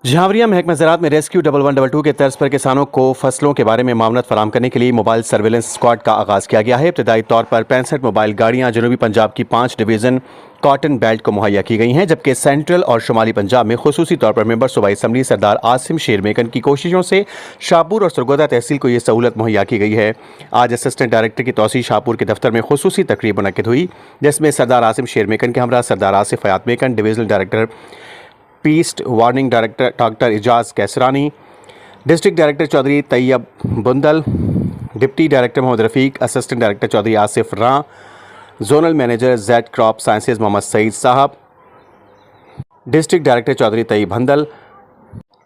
झावरिया महकमा ज़राअत में रेस्क्यू 1122 के तर्ज पर किसानों को फसलों के बारे में मालूमात फराहम करने के लिए मोबाइल सर्वेलेंस स्क्वाड का आगाज़ किया गया है। इब्तदाई तौर पर 65 मोबाइल गाड़ियाँ जनूबी पंजाब की 5 डिवीज़न कॉटन बेल्ट को मुहैया की गई हैं, जबकि सेंट्रल और शुमाली पंजाब में खुसूसी तौर पर मेंबर सूबाई असम्बली सरदार आसिम शेर मेकन की कोशिशों से शाहपुर और सरगोदा तहसील को ये सहूलत मुहैया की गई है। आज असिस्टेंट डायरेक्टर की तौसीह शाहपुर के दफ्तर में खुसूसी तकरीब मुनक्किद हुई, जिसमें सरदार आसिम शेर मेकन के हमरा Sardar Asif Hayat Maken, divisional director pest, warning director doctor Ijaz Kaisrani, district director Chaudhry Tayyab Bundal, deputy director Mohammad Rafiq, assistant director Chaudhry Asif रां, zonal manager Z crop sciences Mohammad Saeed sahab, district director Chaudhry Tayyab Handal,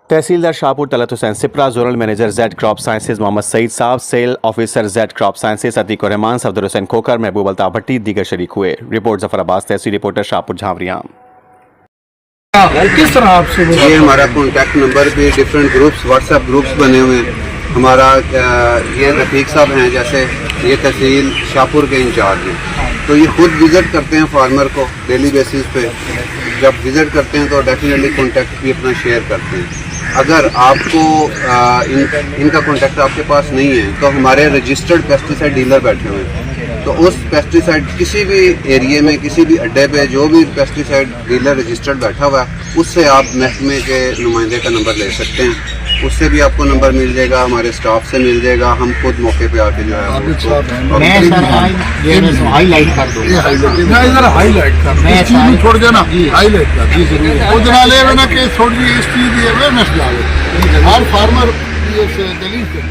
tehsildar Shahpur Talat Hussain Sipra, zonal manager Z crop sciences Mohammad Saeed sahab, sale officer Z crop sciences Atiq Rehman, Safdar Hussain Khokhar, Mehboob Altaf Bhatti दीगर शरीक हुए। रिपोर्ट जफर अब्बास, तहसील रिपोर्टर शाहपुर झावरिया। किस तरह आपसे ये हमारा contact number भी डिफरेंट ग्रुप्स व्हाट्सएप ग्रुप्स बने हुए हैं। हमारा ये रफ़ीक साहब हैं, जैसे ये तहसील शाहपुर के इंचार्ज हैं, तो ये खुद विज़िट करते हैं फार्मर को डेली बेसिस पे। जब विज़िट करते हैं तो डेफिनेटली कॉन्टैक्ट भी अपना शेयर करते हैं। अगर आपको इनका कॉन्टैक्ट आपके पास नहीं है तो हमारे रजिस्टर्ड पेस्टिसाइड डीलर बैठे हुए हैं, तो उस पेस्टिसाइड किसी भी एरिया में किसी भी अड्डे पे जो भी पेस्टिसाइड डीलर रजिस्टर्ड बैठा हुआ है उससे आप महकमे के नुमाइंदे का नंबर ले सकते हैं। उससे भी आपको नंबर मिल जाएगा, हमारे स्टाफ से मिल जाएगा, हम खुद मौके पे आके जो है हाईलाइट कर दो, हाईलाइट कर छोड़ देना, हाईलाइट कर छोड़ दी, इस चीज की अवेयरनेस डाले, हर फार्मर दलील कर